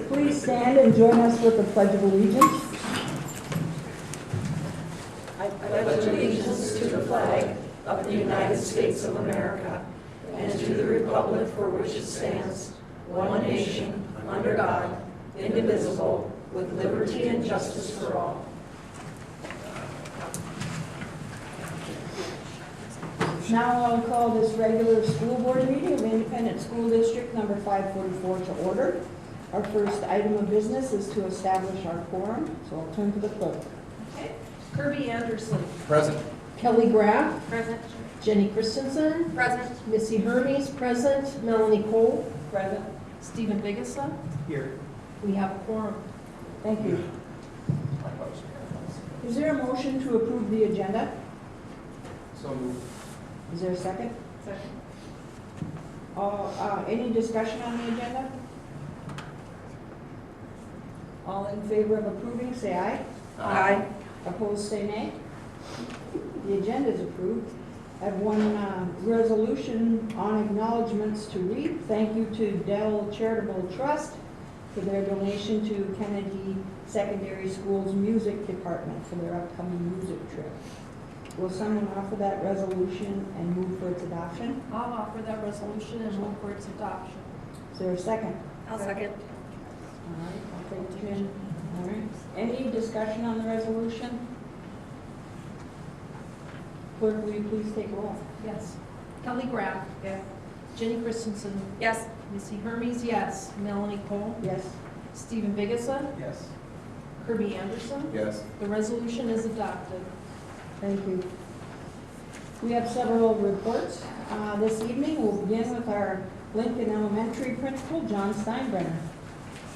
Please stand and join us with the Pledge of Allegiance. I pledge allegiance to the flag of the United States of America and to the republic for which it stands, one nation, under God, indivisible, with liberty and justice for all. Now I'll call this regular school board meeting of Independent School District number 544 to order. Our first item of business is to establish our quorum, so I'll turn to the clerk. Okay. Kirby Anderson. Present. Kelly Graff, Present. Jenny Christensen, Present. Missy Hermes, present, Melanie Cole, Present. Stephen Biggessa. Here. we have a quorum. Thank you. Is there a motion to approve the agenda? So moved. Is there a second? Second. Any discussion on the agenda? All in favor of approving, say aye. Aye. Opposed, say nay. The agenda is approved. I have one resolution on acknowledgements to read. Thank you to Dell Charitable Trust for their donation to Kennedy Secondary School's music department for their upcoming music trip. Will someone offer that resolution and move for its adoption? I'll offer that resolution and move for its adoption. Is there a second? I'll second. All right, I'll take Jen. All right. Any discussion on the resolution? Clerk, will you please take a roll? Yes. Kelly Graff. Yes. Jenny Christensen. Yes. Missy Hermes, yes. Melanie Cole. Yes. Stephen Biggessa. Yes. Kirby Anderson. Yes. The resolution is adopted. Thank you. We have several reports. This evening, we'll begin with our Lincoln Elementary Principal, John Steinbrenner.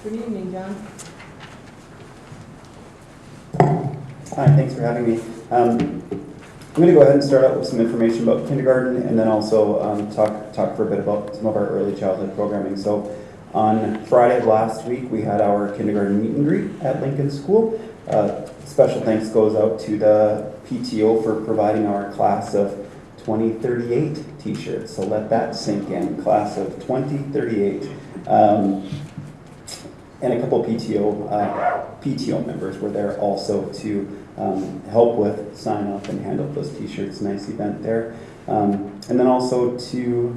Good evening, John. Hi, thanks for having me. I'm going to go ahead and start out with some information about kindergarten and then also talk for a bit about some of our early childhood programming. So on Friday of last week, we had our kindergarten meet and greet at Lincoln School. Special thanks goes out to the PTO for providing our class of 2038 t-shirts. So let that sink in, class of 2038. And a couple PTO members were there also to help with sign up and hand out those t-shirts. Nice event there. And then also to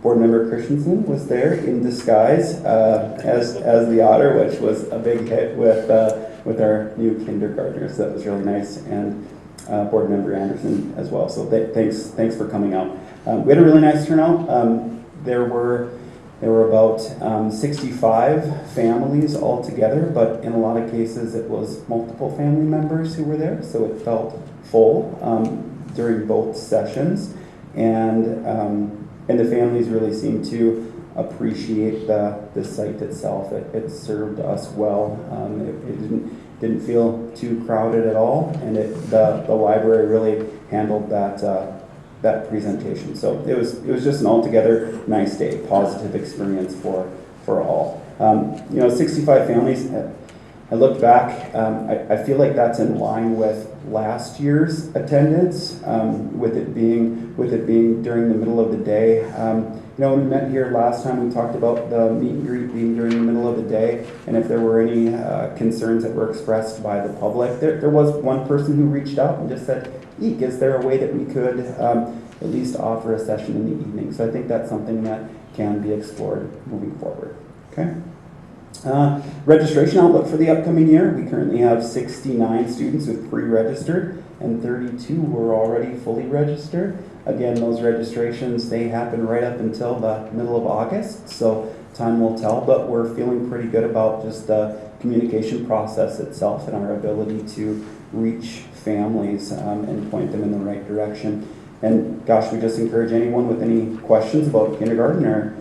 board member Christensen was there in disguise as the otter, which was a big hit with our new kindergartners. That was really nice. And board member Anderson as well. So thanks for coming out. We had a really nice turnout. There were about 65 families altogether, but in a lot of cases it was multiple family members who were there, so it felt full during both sessions, and the families really seemed to appreciate the site itself. It served us well. It didn't feel too crowded at all, and the library really handled that presentation. So it was just an altogether nice day, positive experience for all. 65 families. I looked back. I feel like that's in line with last year's attendance, with it being during the middle of the day. When we met here last time, we talked about the meet and greet being during the middle of the day, and if there were any concerns that were expressed by the public. There was one person who reached out and just said, "Eek, is there a way that we could at least offer a session in the evening?" So I think that's something that can be explored moving forward. Okay. Registration outlook for the upcoming year. We currently have 69 students who've pre-registered and 32 who are already fully registered. Again, those registrations, they happen right up until the middle of August, so time will tell, but we're feeling pretty good about just the communication process itself and our ability to reach families and point them in the right direction. And gosh, we just encourage anyone with any questions about kindergarten or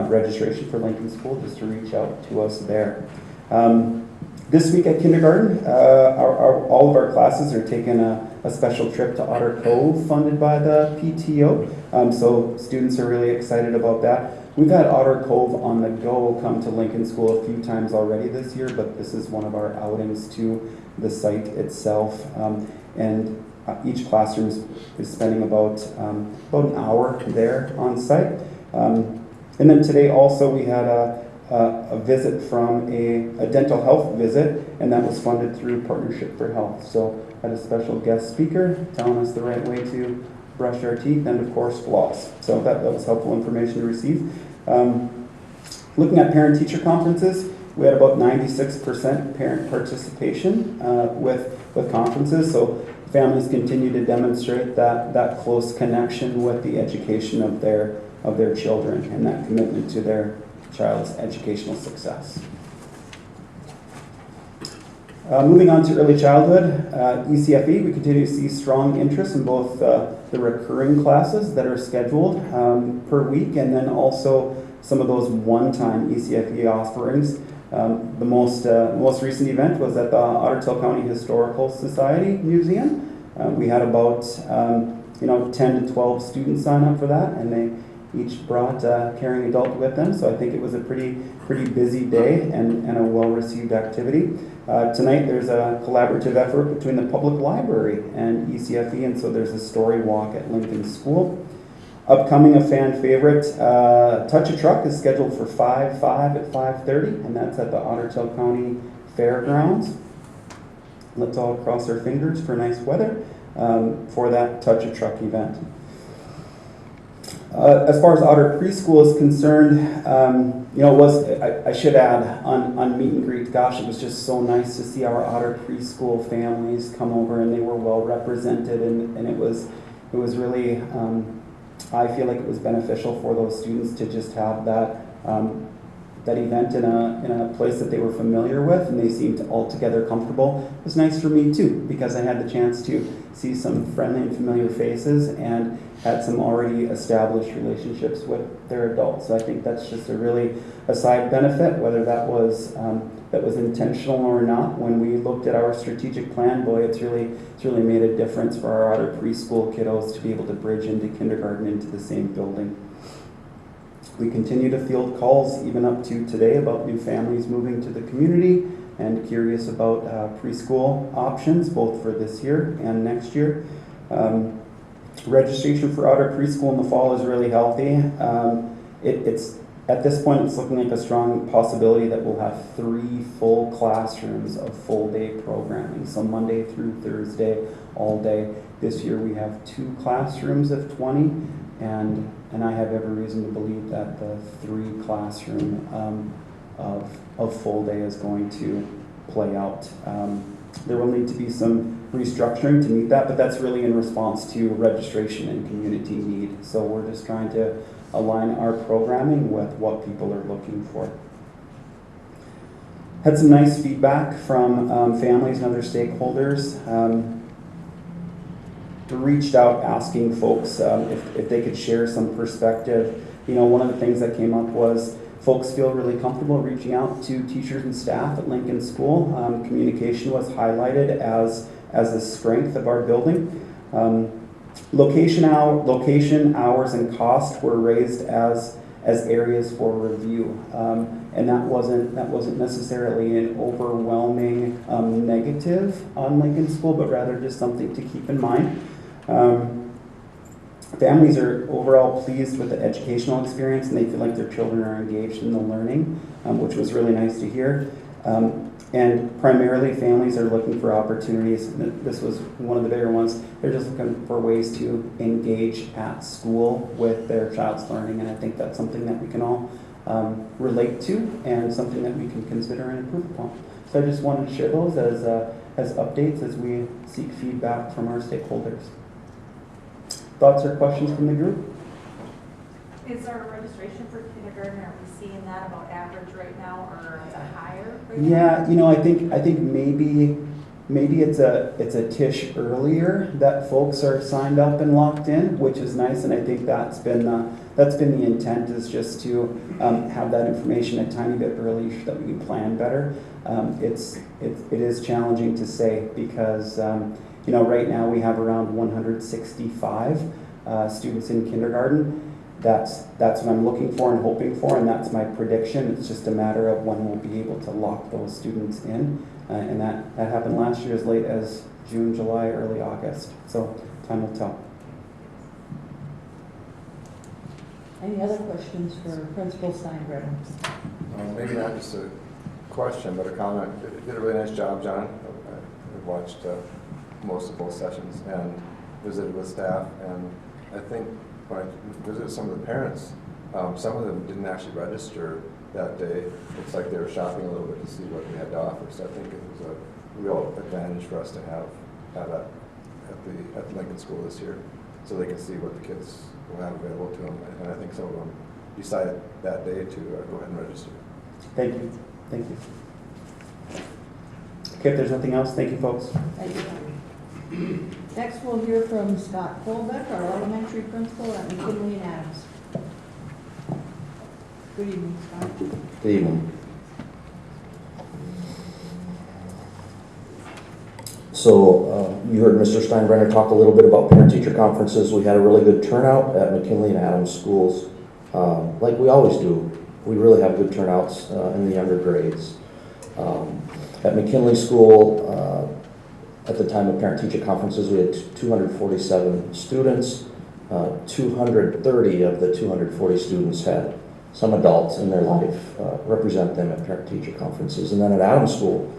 registration for Lincoln School just to reach out to us there. This week at kindergarten, all of our classes are taking a special trip to Otter Cove funded by the PTO. So students are really excited about that. We've had Otter Cove on the go come to Lincoln School a few times already this year, but this is one of our outings to the site itself. And each classroom is spending about an hour there on site. And then today also we had a visit from a dental health visit, and that was funded through Partnership for Health. So had a special guest speaker telling us the right way to brush our teeth and of course floss. So that was helpful information to receive. Looking at parent-teacher conferences, we had about 96% parent participation with conferences. So families continue to demonstrate that close connection with the education of their children and that commitment to their child's educational success. Moving on to early childhood, ECFE, we continue to see strong interest in both the recurring classes that are scheduled per week, and then also some of those one-time ECFE offerings. The most recent event was at the Ottertail County Historical Society Museum. We had about 10 to 12 students sign up for that, and they each brought a caring adult with them. So I think it was a pretty busy day and a well-received activity. Tonight there's a collaborative effort between the public library and ECFE, and so there's a story walk at Lincoln School. Upcoming, a fan favorite, Touch a Truck is scheduled for 5/5 at 5:30, and that's at the Ottertail County Fairgrounds. Let's all cross our fingers for nice weather for that Touch a Truck event. As far as Otter Preschool is concerned, I should add on meet and greet, gosh, it was just so nice to see our Otter Preschool families come over, and they were well represented, and it was really, I feel like it was beneficial for those students to just have that event in a place that they were familiar with, and they seemed altogether comfortable. It was nice for me too, because I had the chance to see some friendly and familiar faces and had some already established relationships with their adults. So I think that's just a side benefit, whether that was intentional or not. When we looked at our strategic plan, boy, it's really made a difference for our Otter Preschool kiddos to be able to bridge into kindergarten into the same building. We continue to field calls even up to today about new families moving to the community and curious about preschool options both for this year and next year. Registration for Otter Preschool in the fall is really healthy. It's at this point, it's looking like a strong possibility that we'll have 3 full classrooms of full day programming. So Monday through Thursday, all day. This year we have 2 classrooms of 20, and I have every reason to believe that the 3 classroom of full day is going to play out. There will need to be some restructuring to meet that, but that's really in response to registration and community need. So we're just trying to align our programming with what people are looking for. Had some nice feedback from families and other stakeholders. Reached out asking folks if they could share some perspective. One of the things that came up was folks feel really comfortable reaching out to teachers and staff at Lincoln School. Communication was highlighted as a strength of our building. Location, hours, and cost were raised as areas for review, and that wasn't necessarily an overwhelming negative on Lincoln School, but rather just something to keep in mind. Families are overall pleased with the educational experience, and they feel like their children are engaged in the learning, which was really nice to hear. And primarily, families are looking for opportunities. This was one of the bigger ones. They're just looking for ways to engage at school with their child's learning, and I think that's something that we can all relate to and something that we can consider and improve upon. So I just wanted to share those as updates as we seek feedback from our stakeholders. Thoughts or questions from the group? Is our registration for kindergarten, are we seeing that about average right now, or is it higher right now? Yeah, I think maybe it's a tish earlier that folks are signed up and locked in, which is nice, and I think that's been the intent, is just to have that information a tiny bit early so that we can plan better. It is challenging to say because right now we have around 165 students in kindergarten. That's what I'm looking for and hoping for, and that's my prediction. It's just a matter of when we'll be able to lock those students in, and that happened last year as late as June, July, early August. So time will tell. Any other questions for Principal Steinbrenner? Maybe not just a question, but a comment. You did a really nice job, John. I watched most of both sessions and visited with staff, and I think when I visited some of the parents, some of them didn't actually register that day. Looks like they were shopping a little bit to see what we had to offer, so I think it was a real advantage for us to have that at the Lincoln School this year, so they can see what the kids will have available to them, and I think some of them decided that day to go ahead and register. Thank you. Thank you. Okay, if there's nothing else, thank you, folks. Thank you. Next, we'll hear from Scott Colbeck, our elementary principal at McKinley and Adams. Good evening, Scott. Good evening. So you heard Mr. Steinbrenner talk a little bit about parent-teacher conferences. We had a really good turnout at McKinley and Adams schools, like we always do. We really have good turnouts in the younger grades. At McKinley School, at the time of parent-teacher conferences, we had 247 students. 230 of the 240 students had some adults in their life represent them at parent-teacher conferences. And then at Adams School,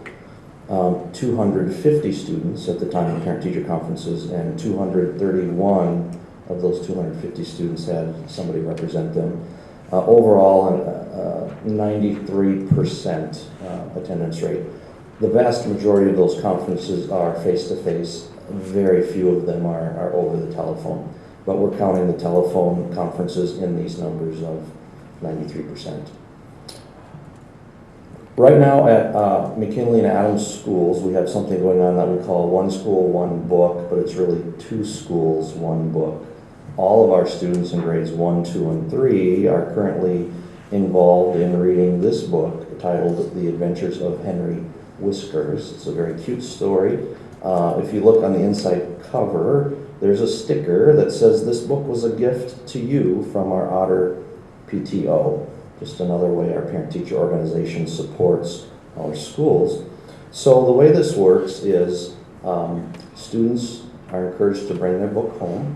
250 students at the time of parent-teacher conferences, and 231 of those 250 students had somebody represent them. Overall, 93% attendance rate. The vast majority of those conferences are face-to-face. Very few of them are over the telephone. But we're counting the telephone conferences in these numbers of 93%. Right now at McKinley and Adams schools, we have something going on that we call one school, one book, but it's really two schools, one book. All of our students in grades 1, 2, and 3 are currently involved in reading this book titled The Adventures of Henry Whiskers. It's a very cute story. If you look on the inside cover, there's a sticker that says this book was a gift to you from our Otter PTO. Just another way our parent-teacher organization supports our schools. So the way this works is students are encouraged to bring their book home.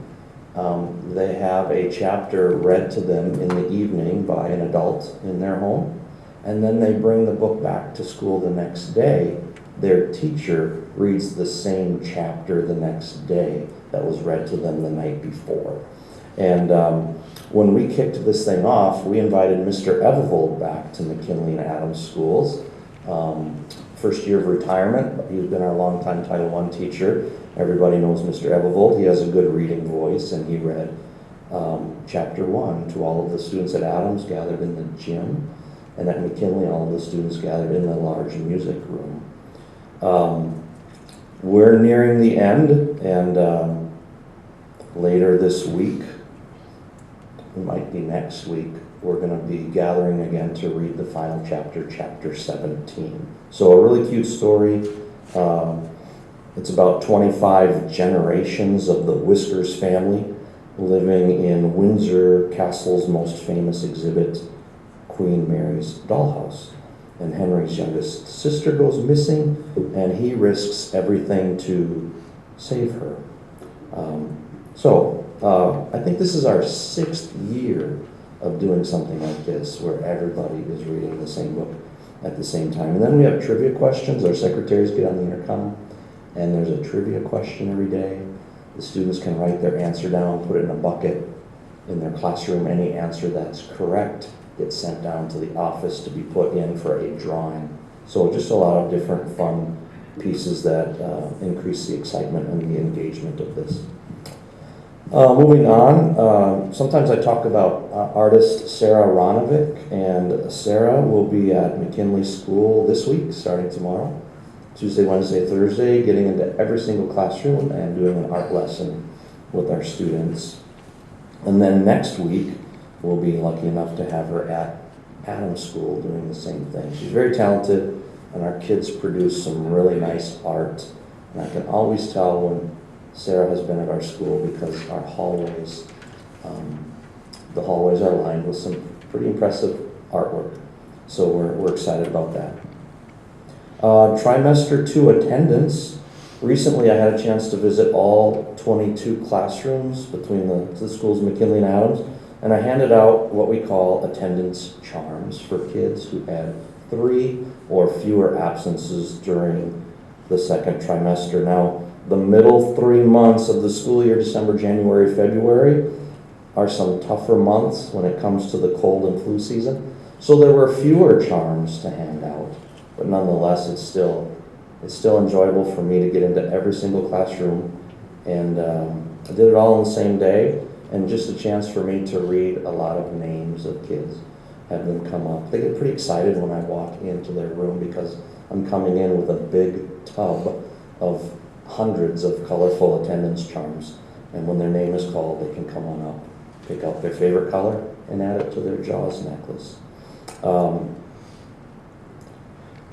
They have a chapter read to them in the evening by an adult in their home, and then they bring the book back to school the next day. Their teacher reads the same chapter the next day that was read to them the night before. And when we kicked this thing off, we invited Mr. Evevold back to McKinley and Adams schools. First year of retirement, he's been our longtime Title I teacher. Everybody knows Mr. Evevold. He has a good reading voice, and he read chapter 1 to all of the students at Adams gathered in the gym, and at McKinley, all of the students gathered in the large music room. We're nearing the end, and later this week, it might be next week, we're going to be gathering again to read the final chapter, chapter 17. So a really cute story. It's about 25 generations of the Whiskers family living in Windsor Castle's most famous exhibit, Queen Mary's Dollhouse. And Henry's youngest sister goes missing, and he risks everything to save her. I think this is our 6th year of doing something like this, where everybody is reading the same book at the same time. And then we have trivia questions. Our secretaries get on the intercom, and there's a trivia question every day. The students can write their answer down, put it in a bucket in their classroom. Any answer that's correct gets sent down to the office to be put in for a drawing. So just a lot of different fun pieces that increase the excitement and the engagement of this. Moving on, sometimes I talk about artist Sarah Ronovic, and Sarah will be at McKinley School this week, starting tomorrow, Tuesday, Wednesday, Thursday, getting into every single classroom and doing an art lesson with our students. And then next week, we'll be lucky enough to have her at Adams School doing the same thing. She's very talented, and our kids produce some really nice art. And I can always tell when Sarah has been at our school because our hallways, the hallways are lined with some pretty impressive artwork. So we're excited about that. Trimester 2 attendance. Recently I had a chance to visit all 22 classrooms between the schools, McKinley and Adams. And I handed out what we call attendance charms for kids who had 3 or fewer absences during the second trimester. Now, the middle 3 months of the school year, December, January, February, are some tougher months when it comes to the cold and flu season. So there were fewer charms to hand out, but nonetheless, it's still enjoyable for me to get into every single classroom, and I did it all on the same day, and just a chance for me to read a lot of names of kids, have them come up. They get pretty excited when I walk into their room because I'm coming in with a big tub of hundreds of colorful attendance charms, and when their name is called, they can come on up, pick out their favorite color, and add it to their Jaws necklace.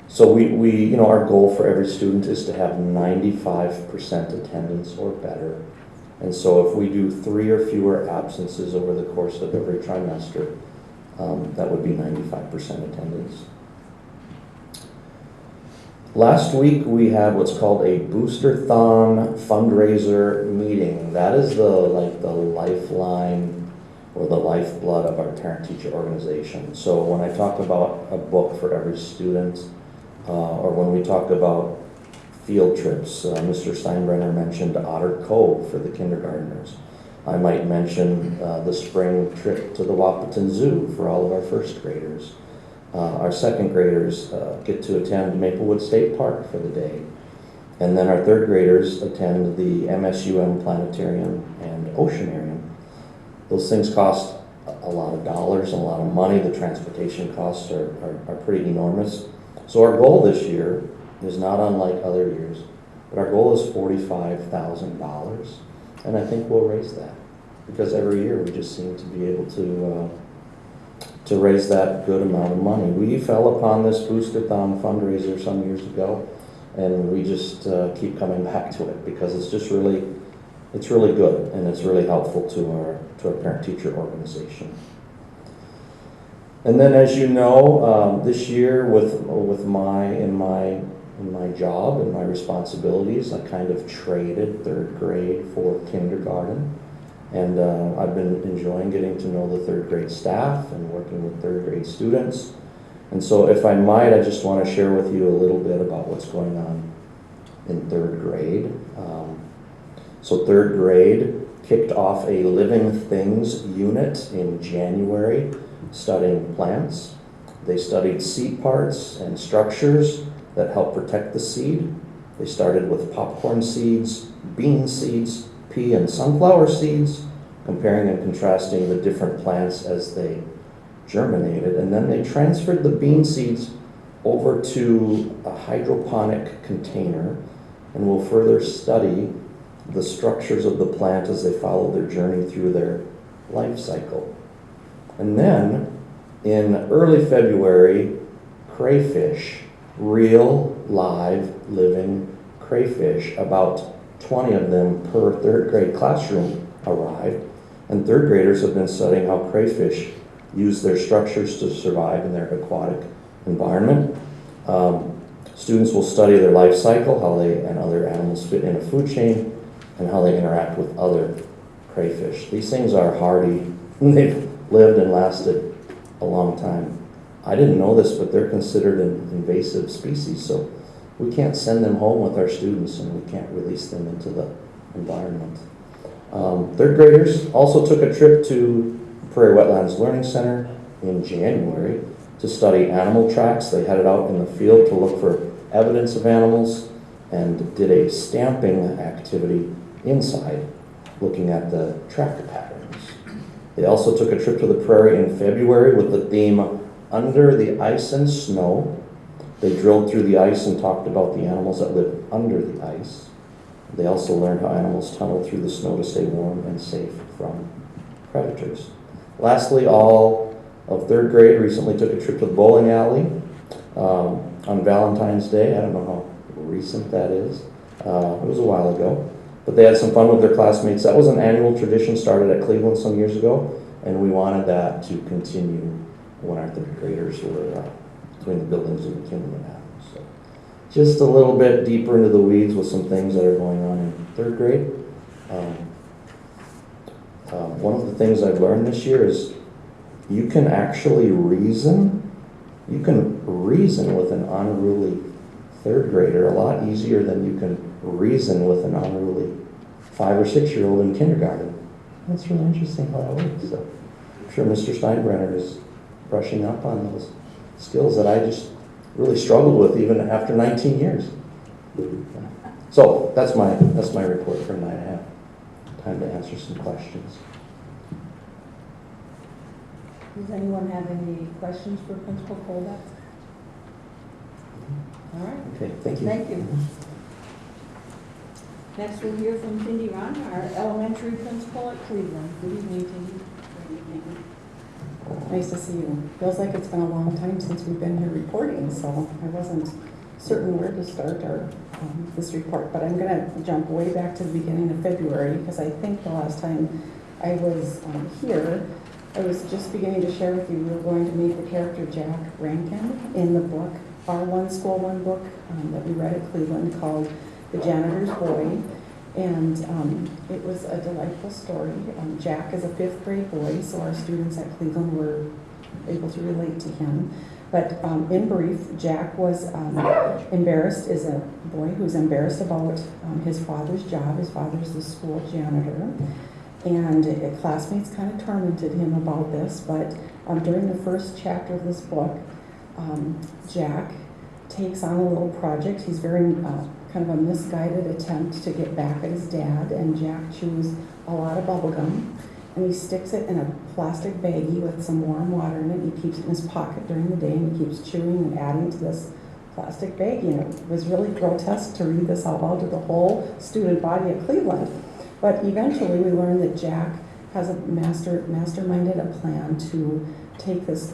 So we our goal for every student is to have 95% attendance or better. And so if we do 3 or fewer absences over the course of every trimester, that would be 95% attendance. Last week we had what's called a Booster-thon fundraiser meeting. That is the lifeline or the lifeblood of our parent-teacher organization. So when I talk about a book for every student, or when we talk about field trips, Mr. Steinbrenner mentioned Otter Cove for the kindergartners. I might mention the spring trip to the Wahpeton Zoo for all of our first graders. Our second graders get to attend Maplewood State Park for the day. And then our third graders attend the MSUM Planetarium and Oceanarium. Those things cost a lot of dollars and a lot of money. The transportation costs are pretty enormous. So our goal this year is not unlike other years, but our goal is $45,000, and I think we'll raise that because every year we just seem to be able to raise that good amount of money. We fell upon this Booster-thon fundraiser some years ago, and we just keep coming back to it because it's really good and it's really helpful to our parent-teacher organization. And then, as you know, this year in my job and my responsibilities, I kind of traded third grade for kindergarten, and I've been enjoying getting to know the third grade staff and working with third grade students. And so, if I might, I just want to share with you a little bit about what's going on in third grade. So third grade kicked off a Living Things unit in January, studying plants. They studied seed parts and structures that help protect the seed. They started with popcorn seeds, bean seeds, pea and sunflower seeds, comparing and contrasting the different plants as they germinated. And then they transferred the bean seeds over to a hydroponic container, and will further study the structures of the plant as they follow their journey through their life cycle. And then, in early February, crayfish, real, live, living crayfish, about 20 of them per third grade classroom arrived. And third graders have been studying how crayfish use their structures to survive in their aquatic environment. Students will study their life cycle, how they and other animals fit in a food chain, and how they interact with other crayfish. These things are hardy. They've lived and lasted a long time. I didn't know this, but they're considered an invasive species, so we can't send them home with our students, and we can't release them into the environment. Third graders also took a trip to Prairie Wetlands Learning Center in January to study animal tracks. They headed out in the field to look for evidence of animals and did a stamping activity inside, looking at the track patterns. They also took a trip to the prairie in February with the theme Under the Ice and Snow. They drilled through the ice and talked about the animals that live under the ice. They also learned how animals tunnel through the snow to stay warm and safe from predators. Lastly, all of third grade recently took a trip to the bowling alley on Valentine's Day. I don't know how recent that is. It was a while ago. But they had some fun with their classmates. That was an annual tradition started at Cleveland some years ago, and we wanted that to continue when our third graders were between the buildings of McKinley and Adams. So just a little bit deeper into the weeds with some things that are going on in third grade. One of the things I've learned this year is you can actually reason. You can reason with an unruly third grader a lot easier than you can reason with an unruly 5 or 6 year old in kindergarten. That's really interesting how that works. So I'm sure Mr. Steinbrenner is brushing up on those skills that I just really struggled with even after 19 years. So that's my report for tonight. I have time to answer some questions. Does anyone have any questions for Principal Colbeck? All right, Okay, thank you. thank you. Next, we'll hear from Cindy Ron, our elementary principal at Cleveland. Good evening, Cindy. Nice to see you. Feels like it's been a long time since we've been here reporting, so I wasn't certain where to start this report, but I'm going to jump way back to the beginning of February, because I think the last time I was here, I was just beginning to share with you we were going to meet the character Jack Rankin in the book, our One School, One Book that we read at Cleveland called The Janitor's Boy. And it was a delightful story. Jack is a 5th grade boy, so our students at Cleveland were able to relate to him. But in brief, Jack was embarrassed, is a boy who's embarrassed about his father's job. His father's the school janitor. And classmates kind of tormented him about this, but during the first chapter of this book, Jack takes on a little project. He's very kind of a misguided attempt to get back at his dad, and Jack chews a lot of bubble gum, and he sticks it in a plastic baggie with some warm water in it. He keeps it in his pocket during the day, and he keeps chewing and adding to this plastic baggie. And it was really grotesque to read this out loud to the whole student body at Cleveland. But eventually we learned that Jack has masterminded a plan to take this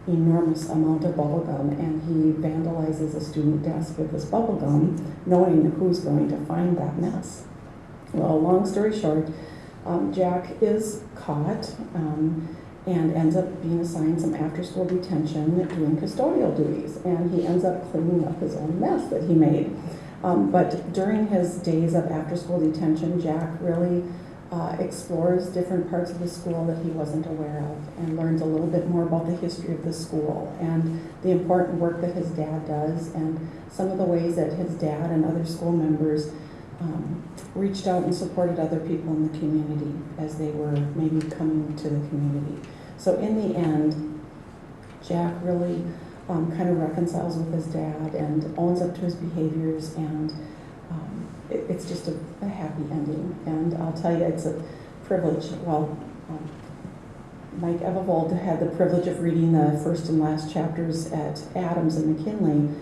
enormous amount of bubble gum, and he vandalizes a student desk with this bubble gum, knowing who's going to find that mess. Well, long story short, Jack is caught and ends up being assigned some after-school detention doing custodial duties, and he ends up cleaning up his own mess that he made. But during his days of after-school detention, Jack really explores different parts of the school that he wasn't aware of, and learns a little bit more about the history of the school and the important work that his dad does, and some of the ways that his dad and other school members reached out and supported other people in the community as they were maybe coming to the community. So in the end, Jack really kind of reconciles with his dad and owns up to his behaviors, and it's just a happy ending. And I'll tell you, it's a privilege. Well, Mike Evold had the privilege of reading the first and last chapters at Adams and McKinley.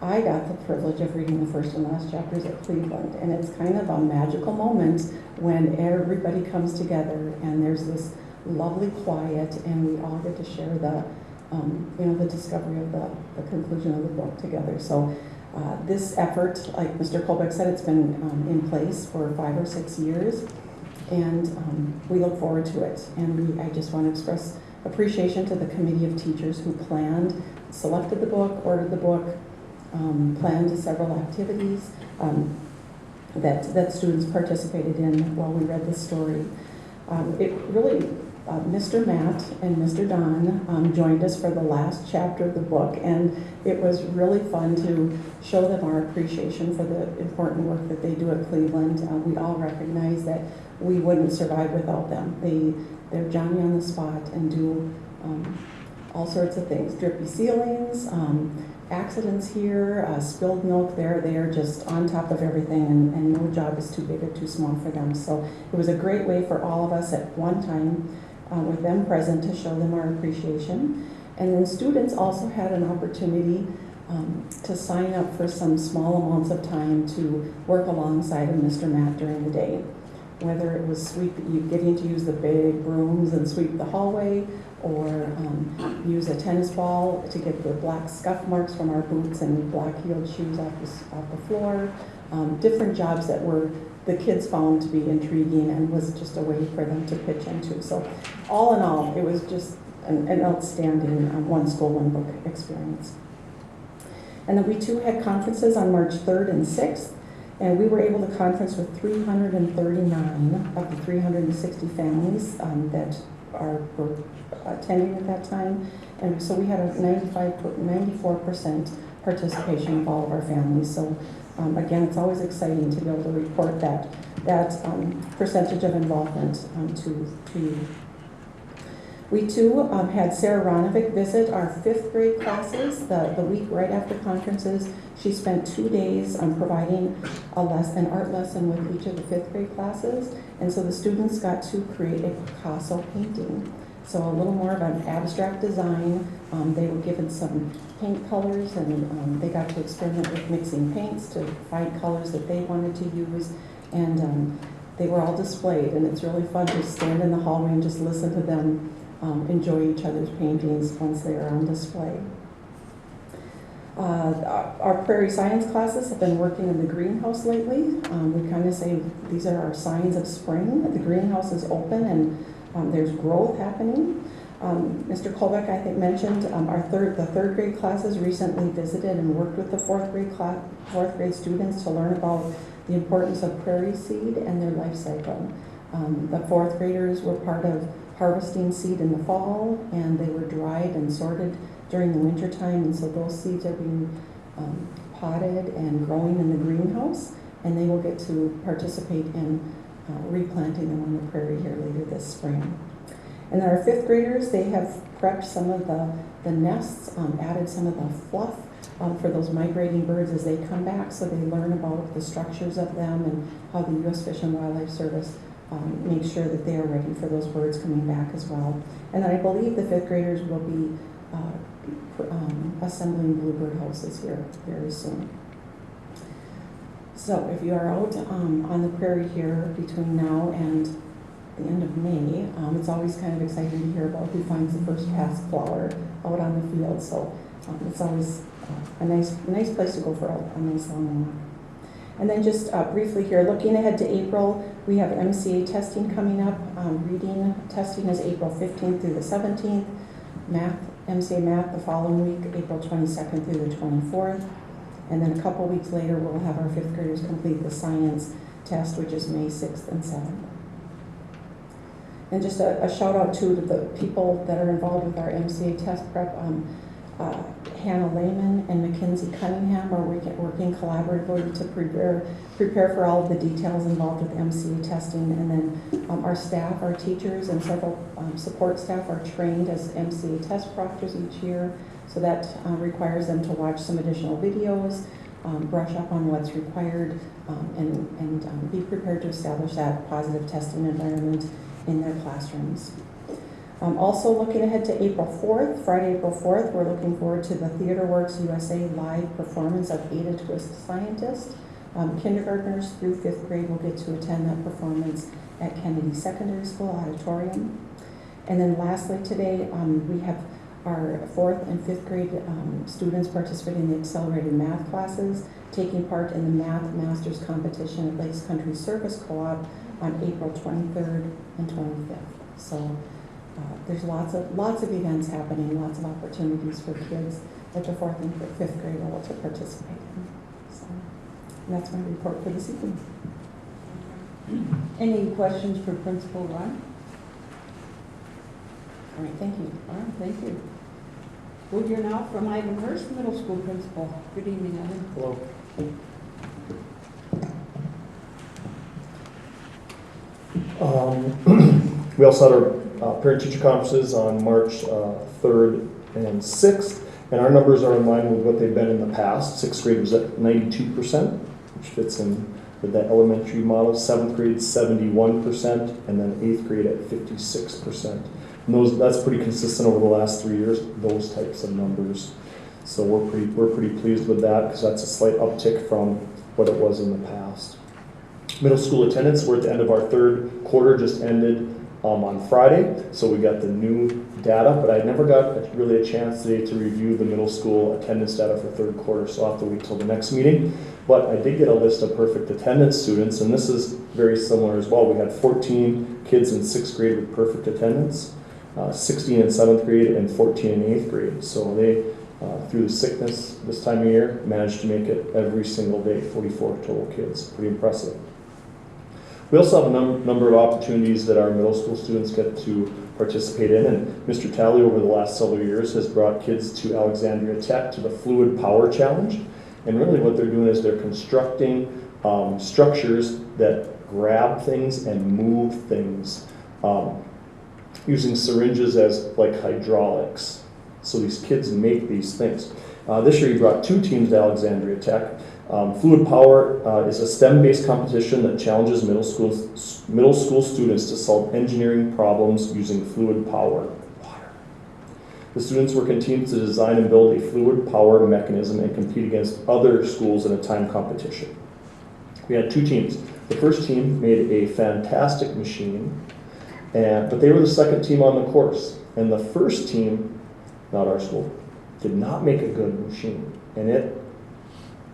I got the privilege of reading the first and last chapters at Cleveland, and it's kind of a magical moment when everybody comes together and there's this lovely quiet, and we all get to share the the discovery of the conclusion of the book together. So this effort, like Mr. Colbeck said, it's been in place for 5 or 6 years, and we look forward to it. And I just want to express appreciation to the committee of teachers who planned, selected the book, ordered the book, planned several activities that students participated in while we read the story. It really, Mr. Matt and Mr. Don joined us for the last chapter of the book, and it was really fun to show them our appreciation for the important work that they do at Cleveland. We all recognize that we wouldn't survive without them. They're Johnny on the spot and do all sorts of things, drippy ceilings, accidents here, spilled milk there. They are just on top of everything, and no job is too big or too small for them. So it was a great way for all of us at one time with them present to show them our appreciation. And then students also had an opportunity to sign up for some small amounts of time to work alongside of Mr. Matt during the day. Whether it was getting to use the big brooms and sweep the hallway, or use a tennis ball to get the black scuff marks from our boots and black-heeled shoes off the floor. Different jobs that the kids found to be intriguing and was just a way for them to pitch into. So all in all, it was just an outstanding One School, One Book experience. And then we too had conferences on March 3rd and 6th. And we were able to conference with 339 of the 360 families that were attending at that time. And so we had a 94% participation of all of our families. So again, it's always exciting to be able to report that percentage of involvement to you. We too had Sarah Ronovic visit our 5th grade classes the week right after conferences. She spent 2 days providing an art lesson with each of the 5th grade classes. And so the students got to create a Picasso painting. So a little more of an abstract design. They were given some paint colors, and they got to experiment with mixing paints to find colors that they wanted to use. And they were all displayed, and it's really fun to stand in the hallway and just listen to them enjoy each other's paintings once they are on display. Our prairie science classes have been working in the greenhouse lately. We kind of say these are our signs of spring. The greenhouse is open and there's growth happening. Mr. Kolbeck, I think, mentioned the 3rd grade classes recently visited and worked with the 4th grade students to learn about the importance of prairie seed and their life cycle. The 4th graders were part of harvesting seed in the fall, and they were dried and sorted during the winter time, and so those seeds are being potted and growing in the greenhouse, and they will get to participate in replanting them on the prairie here later this spring. And then our 5th graders, they have prepped some of the nests, added some of the fluff for those migrating birds as they come back, so they learn about the structures of them and how the U.S. Fish and Wildlife Service make sure that they are ready for those birds coming back as well. And I believe the 5th graders will be assembling bluebird houses here very soon. So if you are out on the prairie here between now and the end of May, it's always kind of exciting to hear about who finds the first past flower out on the field. So it's always a nice place to go for a nice long walk. And then just briefly here, looking ahead to April, we have MCA testing coming up. Reading testing is April 15th through the 17th. MCA Math the following week, April 22nd through the 24th. And then a couple weeks later, we'll have our 5th graders complete the science test, which is May 6th and 7th. And just a shout out to the people that are involved with our MCA test prep. Hannah Lehman and Mackenzie Cunningham are working collaboratively to prepare for all of the details involved with MCA testing. And then our staff, our teachers, and several support staff are trained as MCA test proctors each year. So that requires them to watch some additional videos, brush up on what's required, and be prepared to establish that positive testing environment in their classrooms. Also looking ahead to April 4th, Friday, April 4th, we're looking forward to the TheaterWorks USA live performance of Ada Twist Scientist. Kindergartners through 5th grade will get to attend that performance at Kennedy Secondary School Auditorium. And then lastly today, we have our 4th and 5th grade students participating in the accelerated math classes, taking part in the Math Masters competition at Lakes Country Service Co-op on April 23rd and 25th. So there's lots of events happening, lots of opportunities for kids at the 4th and 5th grade level to participate in. So that's my report for this evening. Any questions for Principal Ron? All right, thank you. All right, thank you. We'll hear now from Ivan Hurst, Middle School Principal. Good evening, Ivan. Hello. We also had our parent-teacher conferences on March 3rd and 6th, and our numbers are in line with what they've been in the past. 6th grade was at 92%, which fits in with that elementary model. 7th grade 71%, and then 8th grade at 56%. And that's pretty consistent over the last 3 years, those types of numbers. So we're pretty pleased with that, because that's a slight uptick from what it was in the past. Middle school attendance, we're at the end of our 3rd quarter, just ended on Friday, so we got the new data, but I never got really a chance today to review the middle school attendance data for 3rd quarter, so I'll have to wait till the next meeting. But I did get a list of perfect attendance students, and this is very similar as well. We had 14 kids in 6th grade with perfect attendance, 16 in 7th grade, and 14 in 8th grade. So they through the sickness this time of year, managed to make it every single day, 44 total kids. Pretty impressive. We also have a number of opportunities that our middle school students get to participate in, and Mr. Talley over the last several years has brought kids to Alexandria Tech to the Fluid Power Challenge. And really what they're doing is they're constructing structures that grab things and move things using syringes as like hydraulics. So these kids make these things. This year he brought 2 teams to Alexandria Tech. Fluid Power is a STEM-based competition that challenges middle school students to solve engineering problems using fluid power. Water. The students work in teams to design and build a fluid power mechanism and compete against other schools in a time competition. We had 2 teams. The first team made a fantastic machine, but they were the second team on the course. And the first team, not our school, did not make a good machine, and it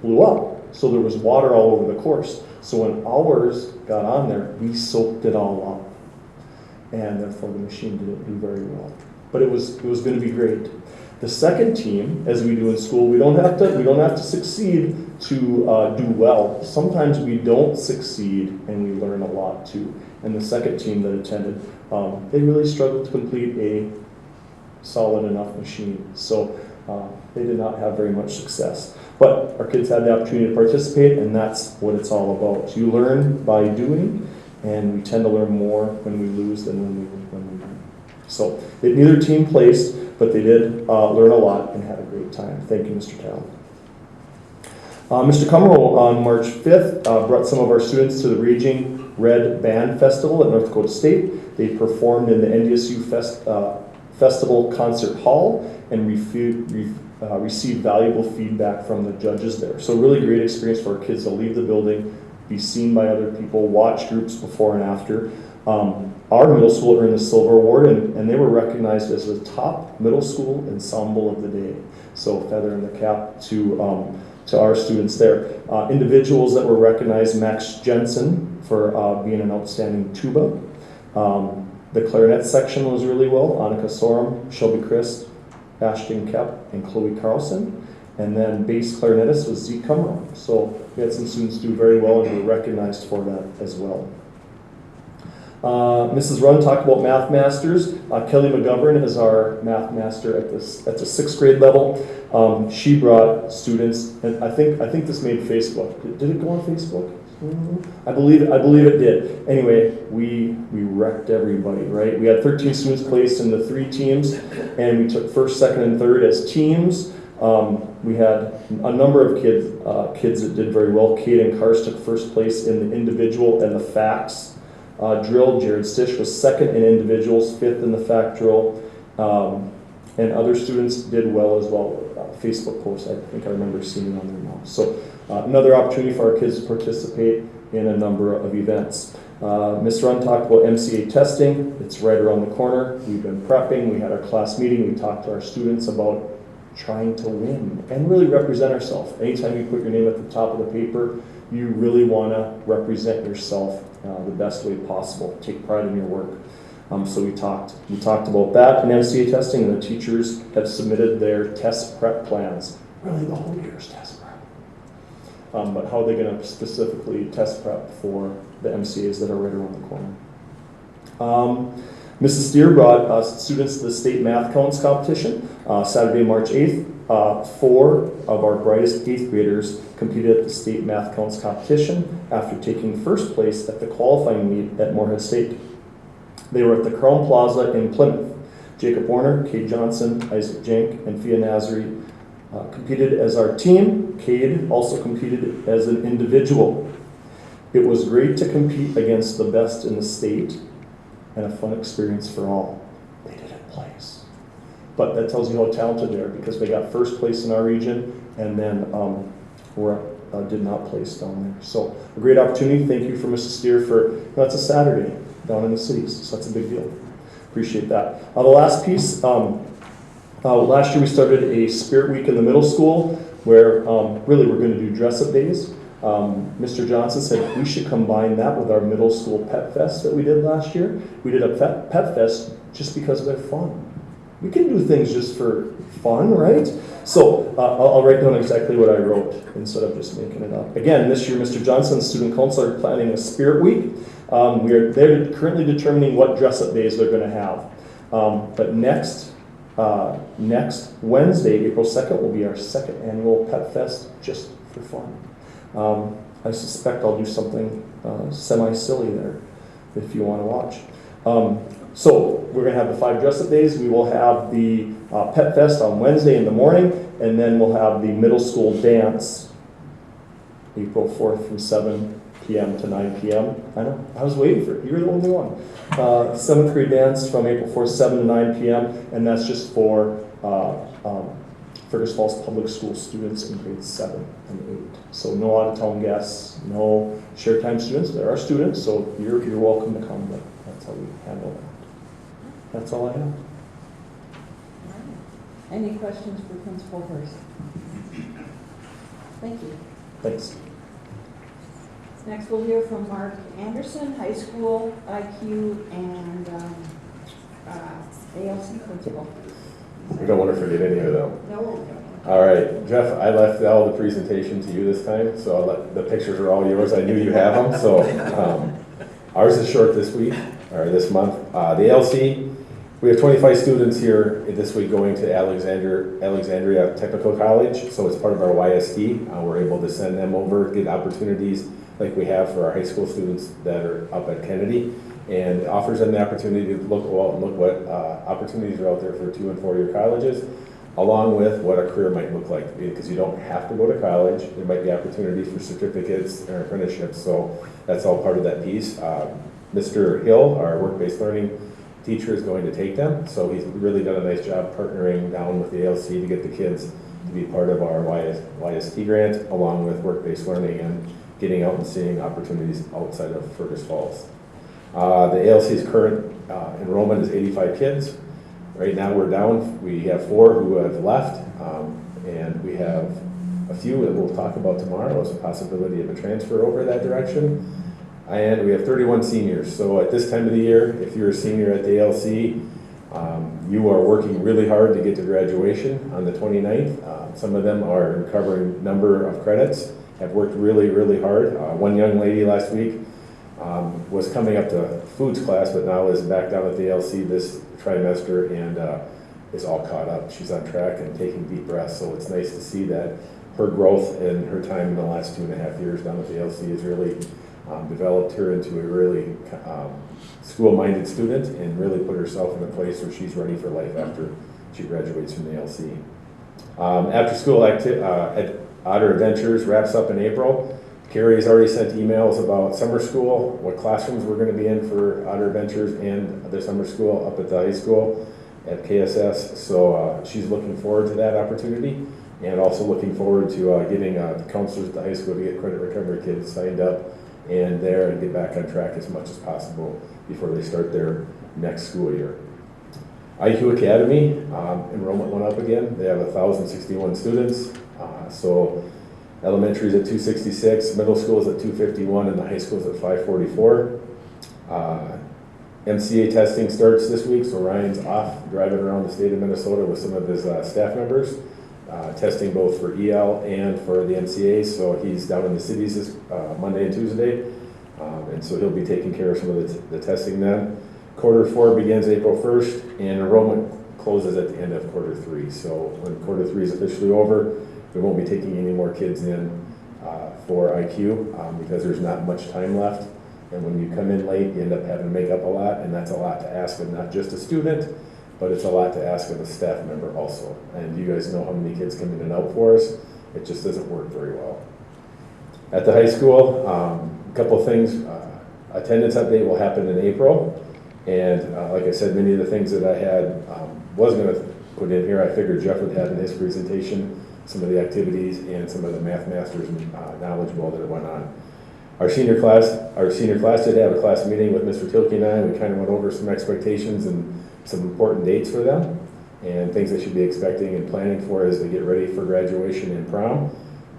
blew up. So there was water all over the course. So when ours got on there, we soaked it all up, and therefore the machine didn't do very well. But it was going to be great. The second team, as we do in school, we don't have to succeed to do well. Sometimes we don't succeed, and we learn a lot too. And the second team that attended, they really struggled to complete a solid enough machine. So they did not have very much success. But our kids had the opportunity to participate, and that's what it's all about. You learn by doing, and we tend to learn more when we lose than when we win. So neither team placed, but they did learn a lot and had a great time. Thank you, Mr. Talley. Mr. Cummerl on March 5th brought some of our students to the Raging Red Band Festival at North Dakota State. They performed in the NDSU Festival Concert Hall and received valuable feedback from the judges there. So really great experience for our kids to leave the building, be seen by other people, watch groups before and after. Our middle school earned the Silver Award, and they were recognized as the top middle school ensemble of the day. So feather in the cap to our students there. Individuals that were recognized, Max Jensen for being an outstanding tuba. The clarinet section was really well. Annika Sorum, Shelby Christ, Ashton Kepp, and Chloe Carlson. And then bass clarinetist was Zeke Cummerl. So we had some students do very well and were recognized for that as well. Mrs. Run talked about Math Masters. Kelly McGovern is our Math Master at the 6th grade level. She brought students, and I think this made Facebook. Did it go on Facebook? I believe it did. Anyway, we wrecked everybody, right? We had 13 students placed in the 3 teams, and we took first, second, and third as teams. We had a number of kids that did very well. Kate and Kars took first place in the individual and the facts drill. Jared Stish was second in individuals, 5th in the fact drill, and other students did well as well. Facebook posts, I think I remember seeing on there now. So another opportunity for our kids to participate in a number of events. Ms. Run talked about MCA testing. It's right around the corner. We've been prepping. We had our class meeting. We talked to our students about trying to win and really represent ourselves. Anytime you put your name at the top of the paper, you really want to represent yourself the best way possible. Take pride in your work. So we talked about that in MCA testing, and the teachers have submitted their test prep plans. Really, the whole year's test prep. But how are they going to specifically test prep for the MCAs that are right around the corner? Mrs. Steer brought students to the state math counts competition Saturday, March 8th. 4 of our brightest 8th graders competed at the state math counts competition after taking first place at the qualifying meet at Moorhead State. They were at the Crown Plaza in Plymouth. Jacob Warner, Cade Johnson, Isaac Jank, and Fia Nazary competed as our team. Cade also competed as an individual. It was great to compete against the best in the state and a fun experience for all. They didn't place. But that tells you how talented they are, because they got first place in our region and then did not place down there. So a great opportunity. Thank you for Mrs. Steer for, that's a Saturday down in the cities, so that's a big deal. Appreciate that. The last piece, last year we started a Spirit Week in the middle school where really we're going to do dress-up days. Mr. Johnson said we should combine that with our middle school pet fest that we did last year. We did a pet fest just because they're fun. we can do things just for fun, right? So I'll write down exactly what I wrote instead of just making it up. Again, this year, Mr. Johnson, student council are planning a spirit week. They're currently determining what dress-up days they're going to have. But next Wednesday, April 2nd, will be our second annual Pet Fest, just for fun. I suspect I'll do something semi-silly there if you want to watch. So we're going to have the 5 dress-up days. We will have the Pet Fest on Wednesday in the morning, and then we'll have the middle school dance April 4th from 7 p.m. to 9 p.m. I know, I was waiting for it. You were the only one. 7th grade dance from April 4th, 7 to 9 p.m., and that's just for Fergus Falls Public School students in grades 7 and 8. So no out-of-town guests, no share time students. There are students, so you're welcome to come, but that's how we handle that. That's all I have. Any questions for Principal Hurst? Thank you. Thanks. Next, we'll hear from Mark Anderson, high school IQ and ALC principal. We don't want to forget any of them. No. All right, Jeff, I left all the presentation to you this time, so the pictures are all yours. I knew you have them, so ours is short this week, or this month. The ALC, we have 25 students here this week going to Alexandria Technical College, so it's part of our YST. We're able to send them over, get opportunities like we have for our high school students that are up at Kennedy, and offers them the opportunity to look what opportunities are out there for 2- and 4-year colleges, along with what a career might look like, because you don't have to go to college. There might be opportunities for certificates or apprenticeships, so that's all part of that piece. Mr. Hill, our work-based learning teacher, is going to take them, so he's really done a nice job partnering down with the ALC to get the kids to be part of our YST grant, along with work-based learning and getting out and seeing opportunities outside of Fergus Falls. The ALC's current enrollment is 85 kids. Right now we're down. We have 4 who have left, and we have a few that we'll talk about tomorrow as a possibility of a transfer over that direction. And we have 31 seniors. So at this time of the year, if you're a senior at the ALC, you are working really hard to get to graduation on the 29th. Some of them are covering number of credits, have worked really, really hard. One young lady last week was coming up to foods class, but now is back down at the ALC this trimester and is all caught up. She's on track and taking deep breaths, so it's nice to see that her growth and her time in the last 2.5 years down at the ALC has really developed her into a really school-minded student and really put herself in a place where she's ready for life after she graduates from the ALC. After school Otter Adventures wraps up in April. Carrie has already sent emails about summer school, what classrooms we're going to be in for Otter Adventures and the summer school up at the high school at KSS. So she's looking forward to that opportunity, and also looking forward to getting the counselors at the high school to get credit recovery kids signed up and there and get back on track as much as possible before they start their next school year. IQ Academy, enrollment went up again. They have 1,061 students. So elementary is at 266, middle school is at 251, and the high school is at 544. MCA testing starts this week, so Ryan's off driving around the state of Minnesota with some of his staff members, testing both for EL and for the MCA. So he's down in the cities this Monday and Tuesday, and so he'll be taking care of some of the testing then. Q4 begins April 1st, and enrollment closes at the end of Q3. So when Q3 is officially over, we won't be taking any more kids in for IQ because there's not much time left. And when you come in late, you end up having to make up a lot, and that's a lot to ask of not just a student, but it's a lot to ask of a staff member also. And you guys know how many kids come in and out for us. It just doesn't work very well. At the high school, a couple of things. Attendance update will happen in April. And like I said, many of the things that I had was going to put in here, I figured Jeff would have in his presentation, some of the activities and some of the Math Masters and Knowledge Bowl that went on. Our senior class did have a class meeting with Mr. Tilke and I. We kind of went over some expectations and some important dates for them and things they should be expecting and planning for as they get ready for graduation and prom.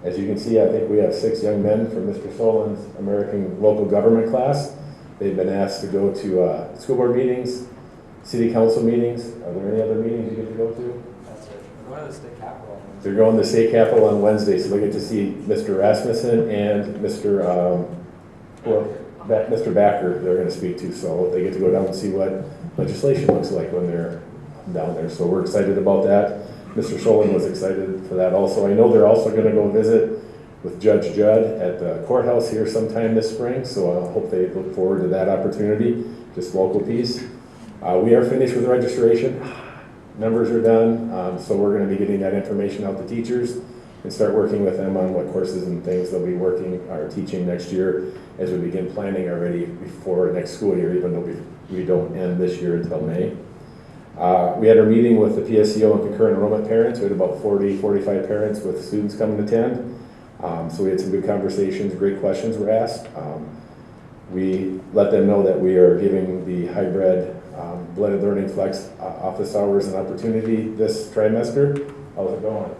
As you can see, I think we have 6 young men from Mr. Solin's American Local Government class. They've been asked to go to school board meetings, city council meetings. Are there any other meetings you get to go to? That's it. We're going to the state capitol. They're going to the state capitol on Wednesday, so they get to see Mr. Rasmussen and Mr. Mr. Backer they're going to speak to, so they get to go down and see what legislation looks like when they're down there. So we're excited about that. Mr. Solon was excited for that also. I know they're also going to go visit with Judge Judd at the courthouse here sometime this spring, so I hope they look forward to that opportunity, just local piece. We are finished with registration. Numbers are done, so we're going to be getting that information out to teachers and start working with them on what courses and things they'll be working or teaching next year as we begin planning already before next school year, even though we don't end this year until May. We had our meeting with the PSEO and concurrent enrollment parents. We had about 40, 45 parents with students coming to attend. So we had some good conversations, great questions were asked. We let them know that we are giving the hybrid blended learning flex office hours an opportunity this trimester. How's it going?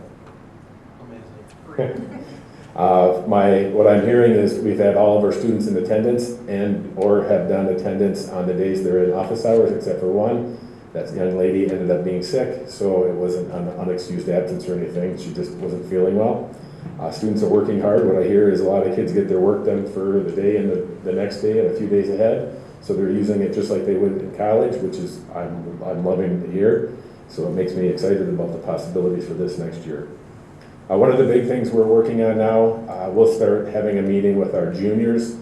Amazing. What I'm hearing is we've had all of our students in attendance and or have done attendance on the days they're in office hours except for one. That young lady ended up being sick, so it wasn't an unexcused absence or anything. She just wasn't feeling well. Students are working hard. What I hear is a lot of kids get their work done for the day and the next day and a few days ahead. So they're using it just like they would in college, which is I'm loving to hear. So it makes me excited about the possibilities for this next year. One of the big things we're working on now, we'll start having a meeting with our juniors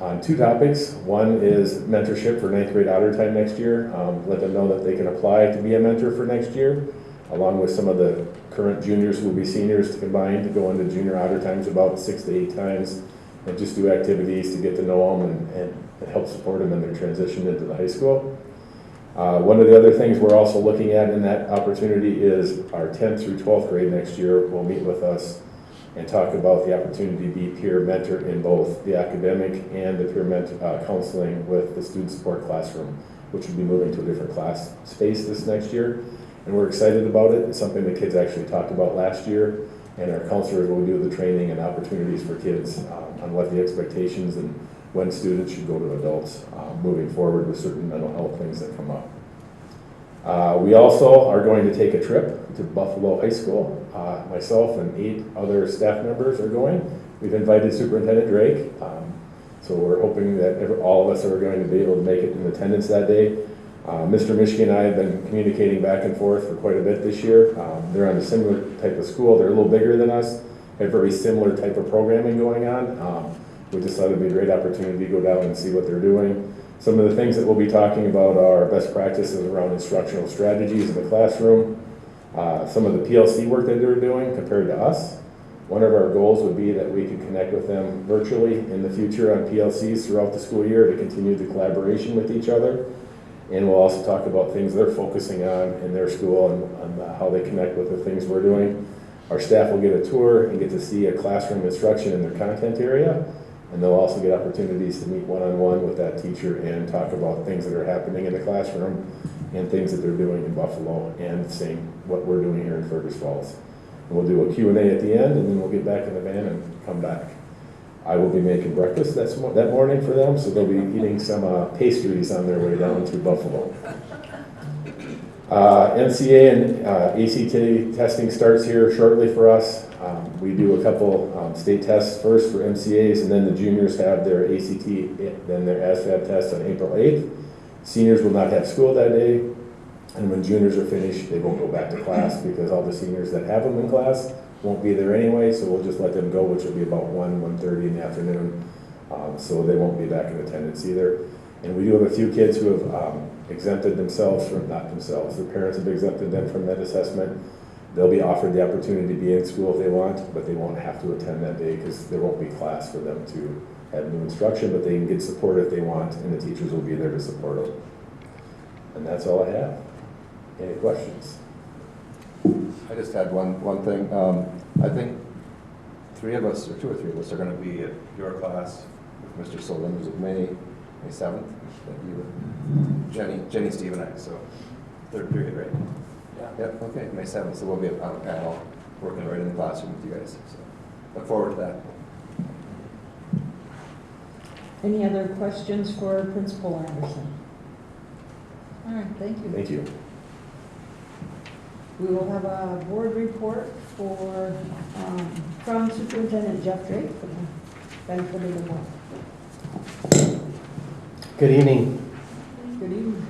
on two topics. One is mentorship for 9th grade honor time next year. Let them know that they can apply to be a mentor for next year, along with some of the current juniors who will be seniors to combine to go into junior honor times about 6 to 8 times and just do activities to get to know them and help support them in their transition into the high school. One of the other things we're also looking at in that opportunity is our 10th through 12th grade next year will meet with us and talk about the opportunity to be peer mentor in both the academic and the peer counseling with the student support classroom, which will be moving to a different class space this next year. And we're excited about it. It's something the kids actually talked about last year, and our counselors will do the training and opportunities for kids on what the expectations and when students should go to adults moving forward with certain mental health things that come up. We also are going to take a trip to Buffalo High School. Myself and 8 other staff members are going. We've invited Superintendent Drake, so we're hoping that all of us are going to be able to make it in attendance that day. Mr. Mischke and I have been communicating back and forth for quite a bit this year. They're on a similar type of school. They're a little bigger than us, have very similar type of programming going on. We just thought it'd be a great opportunity to go down and see what they're doing. Some of the things that we'll be talking about are best practices around instructional strategies in the classroom, some of the PLC work that they're doing compared to us. One of our goals would be that we could connect with them virtually in the future on PLCs throughout the school year to continue the collaboration with each other. And we'll also talk about things they're focusing on in their school and how they connect with the things we're doing. Our staff will get a tour and get to see a classroom instruction in their content area. And they'll also get opportunities to meet one-on-one with that teacher and talk about things that are happening in the classroom and things that they're doing in Buffalo and seeing what we're doing here in Fergus Falls. And we'll do a Q&A at the end, and then we'll get back in the van and come back. I will be making breakfast that morning for them, so they'll be eating some pastries on their way down to Buffalo. NCA and ACT testing starts here shortly for us. We do a couple state tests first for MCAs, and then the juniors have their ACT, then their ASVAB test on April 8th. Seniors will not have school that day, and when juniors are finished, they won't go back to class because all the seniors that have them in class won't be there anyway, so we'll just let them go, which will be about 1:30 in the afternoon, so they won't be back in attendance either. And we do have a few kids who have exempted themselves from, not themselves, their parents have exempted them from that assessment. They'll be offered the opportunity to be in school if they want, but they won't have to attend that day because there won't be class for them to have new instruction, but they can get support if they want, and the teachers will be there to support them. And that's all I have. Any questions? I just had one thing. I think 3 of us, or 2 or 3 of us, are going to be at your class with Mr. Solon. Was it May 7th? Jenny, Steve, and I. So 3rd period, right? Yeah. Yep. Okay. May 7th. So we'll be on a panel working right in the classroom with you guys. So look forward to that. Any other questions for Principal Anderson? All right, thank you. Thank you. We will have a board report from Superintendent Jeff Drake for the benefit of the board. Good evening. Good evening.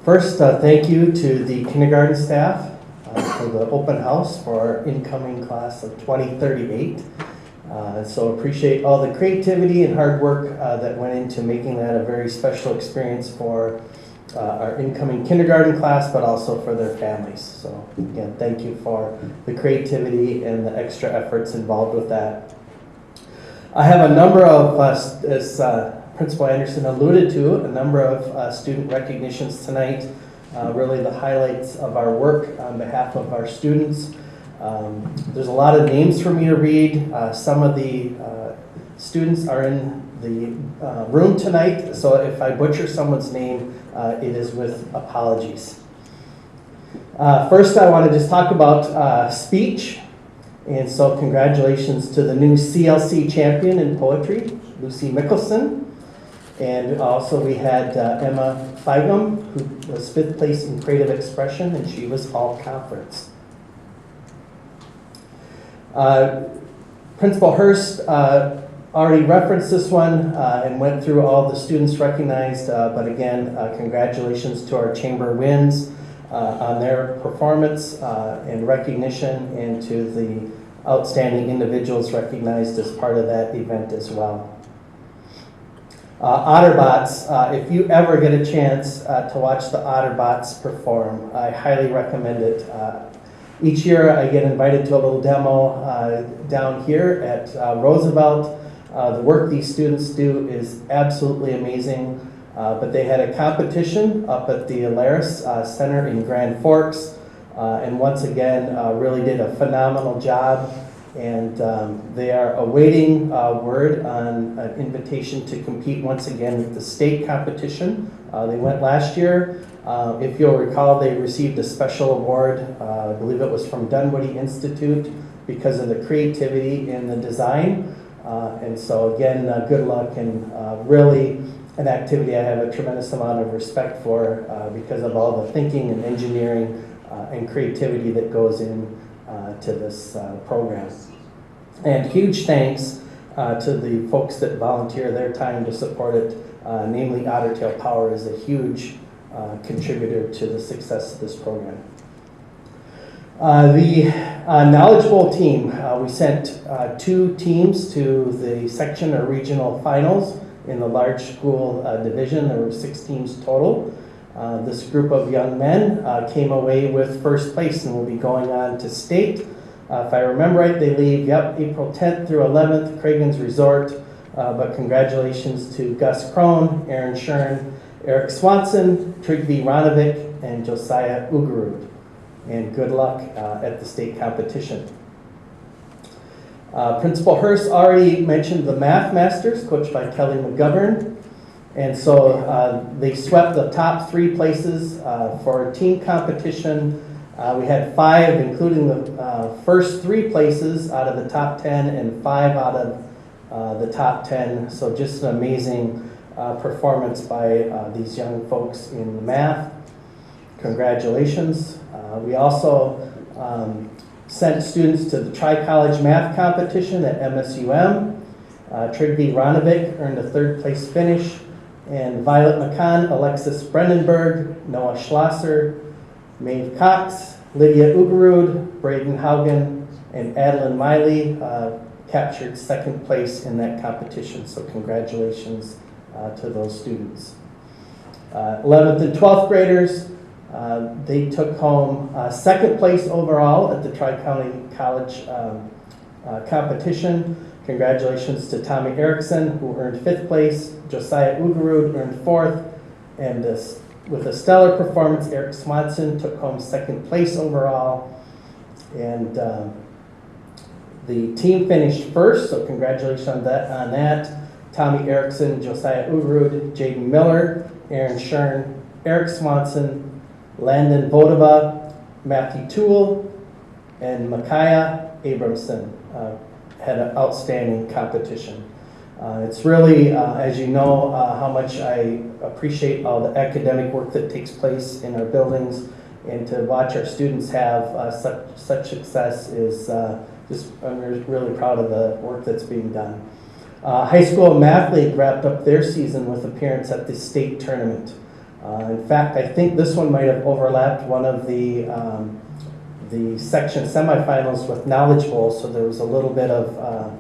First, thank you to the kindergarten staff for the open house for our incoming class of 2038. So appreciate all the creativity and hard work that went into making that a very special experience for our incoming kindergarten class, but also for their families. So again, thank you for the creativity and the extra efforts involved with that. I have a number of, as Principal Anderson alluded to, a number of student recognitions tonight, really the highlights of our work on behalf of our students. There's a lot of names for me to read. Some of the students are in the room tonight, so if I butcher someone's name, it is with apologies. First, I want to just talk about speech. And so congratulations to the new CLC champion in poetry, Lucy Mickelson. And also we had Emma Feigum, who was 5th place in creative expression, and she was all conference. Principal Hurst already referenced this one and went through all the students recognized, but again, congratulations to our chamber wins on their performance and recognition, and to the outstanding individuals recognized as part of that event as well. Otterbots, if you ever get a chance to watch the Otterbots perform, I highly recommend it. Each year I get invited to a little demo down here at Roosevelt. The work these students do is absolutely amazing, but they had a competition up at the Alaris Center in Grand Forks, and once again really did a phenomenal job. And they are awaiting word on an invitation to compete once again with the state competition. They went last year. If you'll recall, they received a special award, I believe it was from Dunwoody Institute, because of the creativity in the design. And so again, good luck, and really an activity I have a tremendous amount of respect for because of all the thinking and engineering and creativity that goes in to this program. And huge thanks to the folks that volunteer their time to support it, namely Ottertail Power is a huge contributor to the success of this program. The Knowledge Bowl team, we sent 2 teams to the section or regional finals in the large school division. There were 6 teams total. This group of young men came away with 1st place and will be going on to state. If I remember right, they leave, April 10th through 11th, Cragun's Resort. But congratulations to Gus Crone, Aaron Shern, Eric Swanson, Trygve Ranovic, and Josiah Ugarud. And good luck at the state competition. Principal Hurst already mentioned the Math Masters, coached by Kelly McGovern. And so they swept the top 3 places for team competition. We had 5, including the first 3 places out of the top 10 and 5 out of the top 10. So just an amazing performance by these young folks in math. Congratulations. We also sent students to the Tri-College Math Competition at MSUM. Trygve Ranovic earned a 3rd place finish, and Violet McCann, Alexis Brandenburg, Noah Schlosser, Maeve Cox, Lydia Ugarud, Braden Haugen, and Adeline Miley captured 2nd place in that competition. So congratulations to those students. 11th and 12th graders, they took home 2nd place overall at the Tri-County College competition. Congratulations to Tommy Erickson, who earned 5th place. Josiah Ugarud earned 4th. And with a stellar performance, Eric Swanson took home 2nd place overall. And the team finished 1st, so congratulations on that. Tommy Erickson, Josiah Ugarud, Jaden Miller, Aaron Shern, Eric Swanson, Landon Vodova, Matthew Toole, and Micaiah Abramson had an outstanding competition. It's really, as you know, how much I appreciate all the academic work that takes place in our buildings, and to watch our students have such success is I'm really proud of the work that's being done. High school math league wrapped up their season with appearance at the state tournament. In fact, I think this one might have overlapped one of the section semifinals with Knowledge Bowl, so there was a little bit of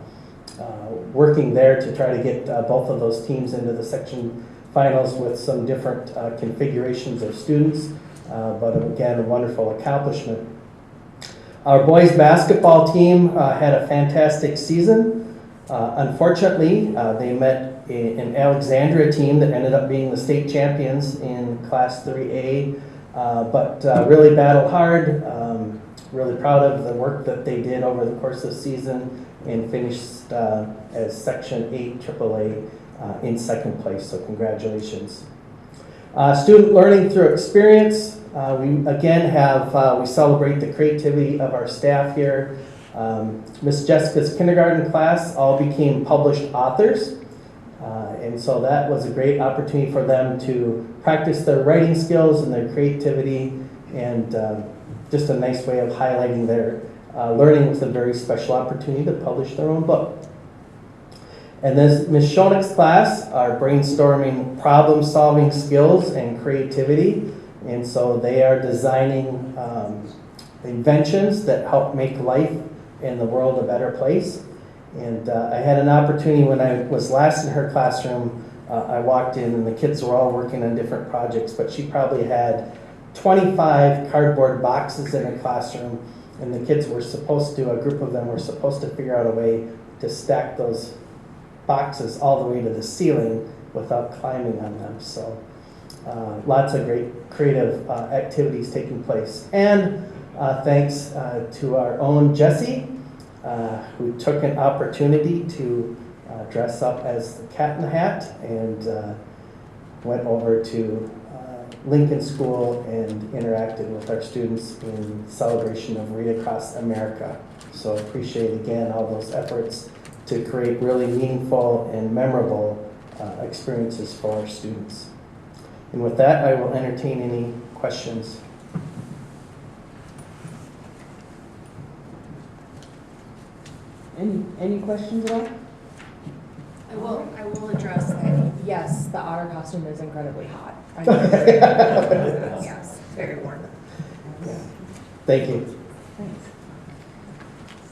working there to try to get both of those teams into the section finals with some different configurations of students, but again, a wonderful accomplishment. Our boys basketball team had a fantastic season. Unfortunately, they met an Alexandria team that ended up being the state champions in Class 3A, but really battled hard. Really proud of the work that they did over the course of the season and finished as Section 8 AAA in second place, so congratulations. Student learning through experience. We again we celebrate the creativity of our staff here. Miss Jessica's kindergarten class all became published authors, and so that was a great opportunity for them to practice their writing skills and their creativity, and just a nice way of highlighting their learning with a very special opportunity to publish their own book. And then Ms. Schoenig's class are brainstorming problem-solving skills and creativity, and so they are designing inventions that help make life in the world a better place. And I had an opportunity when I was last in her classroom. I walked in and the kids were all working on different projects, but she probably had 25 cardboard boxes in her classroom, and the kids were supposed to, a group of them were supposed to figure out a way to stack those boxes all the way to the ceiling without climbing on them. So lots of great creative activities taking place. And thanks to our own Jessie, who took an opportunity to dress up as the Cat in the Hat and went over to Lincoln School and interacted with our students in celebration of Read Across America. So appreciate again all those efforts to create really meaningful and memorable experiences for our students. And with that, I will entertain any questions. Any questions at all? I will address that. Yes, the otter costume is incredibly hot. Yes, very warm. Thank you. Thanks.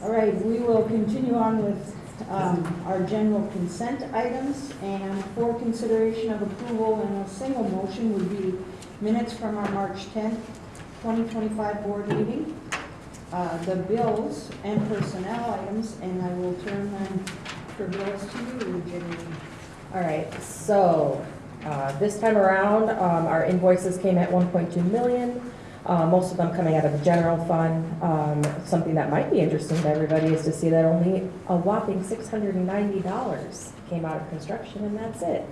All right, we will continue on with our general consent items, and for consideration of approval in a single motion would be minutes from our March 10th, 2025 board meeting, the bills and personnel items, and I will turn them for bills to you, Jenny. All right, so this time around, our invoices came at 1.2 million. Most of them coming out of the general fund. Something that might be interesting to everybody is to see that only a whopping $690 came out of construction, and that's it.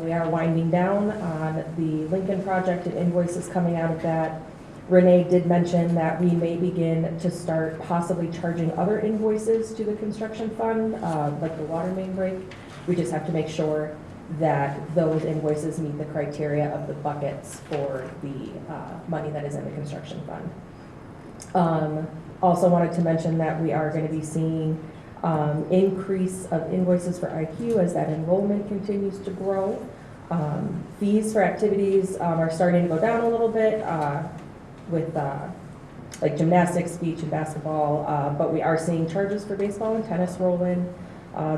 We are winding down on the Lincoln project and invoices coming out of that. Renee did mention that we may begin to start possibly charging other invoices to the construction fund, like the water main break. We just have to make sure that those invoices meet the criteria of the buckets for the money that is in the construction fund. Also wanted to mention that we are going to be seeing increase of invoices for IQ as that enrollment continues to grow. Fees for activities are starting to go down a little bit with like gymnastics, speech, and basketball, but we are seeing charges for baseball and tennis roll in.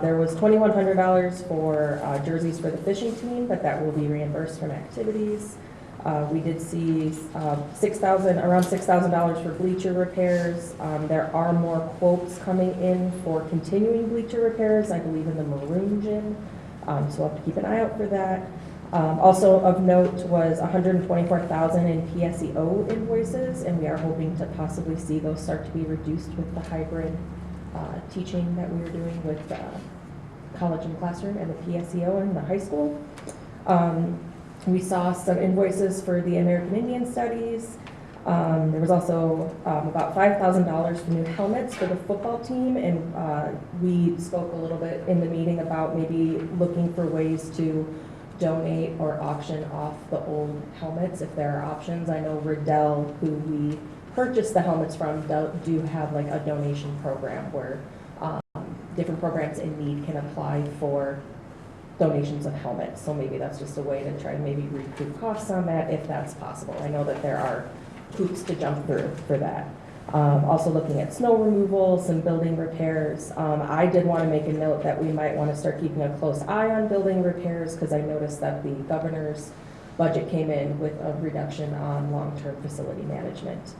There was $2,100 for jerseys for the fishing team, but that will be reimbursed from activities. We did see around $6,000 for bleacher repairs. There are more quotes coming in for continuing bleacher repairs, I believe in the maroon gym, so we'll have to keep an eye out for that. Also of note was $124,000 in PSEO invoices, and we are hoping to possibly see those start to be reduced with the hybrid teaching that we were doing with college and classroom and the PSEO in the high school. We saw some invoices for the American Indian Studies. There was also about $5,000 for new helmets for the football team, and we spoke a little bit in the meeting about maybe looking for ways to donate or auction off the old helmets if there are options. I know Riddell, who we purchased the helmets from, do have like a donation program where different programs in need can apply for donations of helmets. So maybe that's just a way to try to maybe recoup costs on that if that's possible. I know that there are hoops to jump through for that. Also looking at snow removal, some building repairs. I did want to make a note that we might want to start keeping a close eye on building repairs because I noticed that the governor's budget came in with a reduction on long-term facility management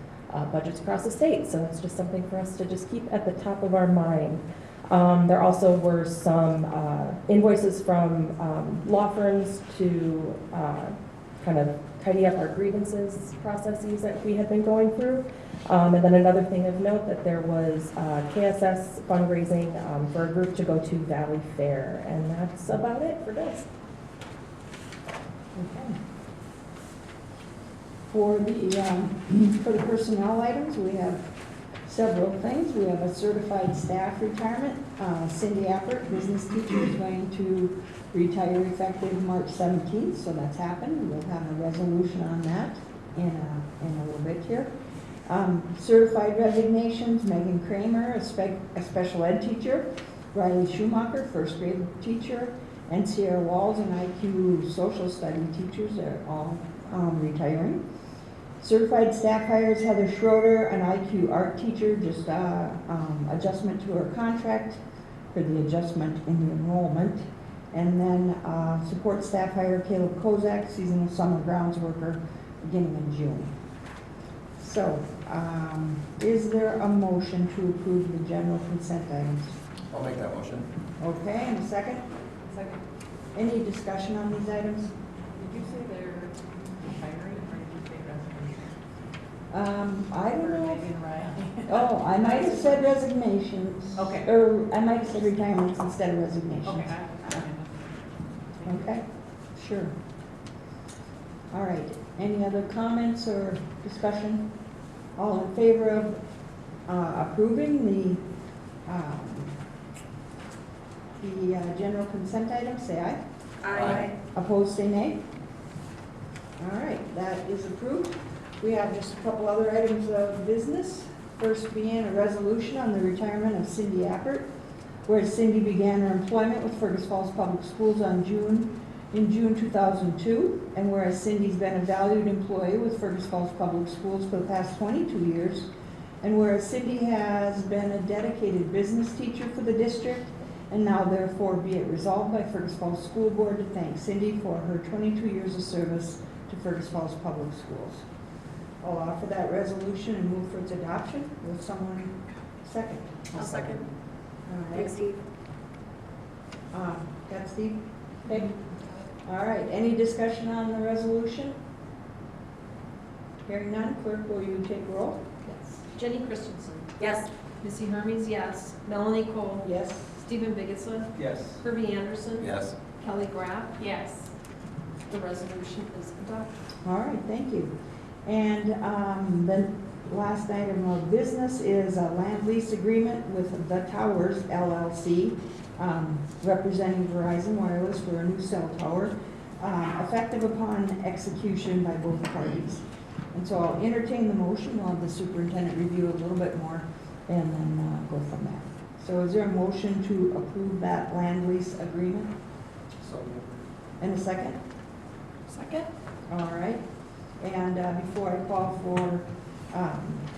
budgets across the state. So it's just something for us to just keep at the top of our mind. There also were some invoices from law firms to kind of tidy up our grievances processes that we had been going through. And then another thing of note that there was KSS fundraising for a group to go to Valley Fair. And that's about it for this. Okay. For the personnel items, we have several things. We have a certified staff retirement. Cindy Appert, business teacher, is going to retire effective March 17th, so that's happened. We'll have a resolution on that in a little bit here. Certified resignations, Megan Kramer, a special ed teacher, Riley Schumacher, first grade teacher, and Sierra Walls, an IQ social study teachers. They're all retiring. Certified staff hires, Heather Schroeder, an IQ art teacher, just adjustment to her contract for the adjustment in the enrollment. And then support staff hire, Caleb Kozak, seasonal summer grounds worker, beginning in June. So, is there a motion to approve the general consent items? I'll make that motion. Okay, and a second? Second. Any discussion on these items? Did you say they're hiring or did you say resignation? I don't know. Or maybe right. Oh, I might have said resignations. Okay. Or I might have said retirements instead of resignations. Okay. Okay, sure. All right, any other comments or discussion? All in favor of approving the general consent items, say aye. Aye. Opposed, say nay. All right, that is approved. We have just a couple other items of business. First being a resolution on the retirement of Cindy Appert, where Cindy began her employment with Fergus Falls Public Schools in June 2002, and whereas Cindy's been a valued employee with Fergus Falls Public Schools for the past 22 years, and whereas Cindy has been a dedicated business teacher for the district, and now therefore be it resolved by Fergus Falls School Board to thank Cindy for her 22 years of service to Fergus Falls Public Schools. I'll offer that resolution and move for its adoption. Will someone second? I'll second. All right. Thanks, Steve. Got Steve? Okay. All right, any discussion on the resolution? Hearing none, clerk, will you take roll? Yes. Jenny Christensen. Yes. Missy Hermes, yes. Melanie Cole. Yes. Stephen Biggessa. Yes. Kirby Anderson. Yes. Kelly Graff. Yes. The resolution is adopted. All right, thank you. And the last item of business is a land lease agreement with The Towers LLC, representing Verizon Wireless for a new cell tower, effective upon execution by both parties. And so I'll entertain the motion. We'll have the superintendent review a little bit more and then go from there. So is there a motion to approve that land lease agreement? So And a second? Second. All right. And before I call for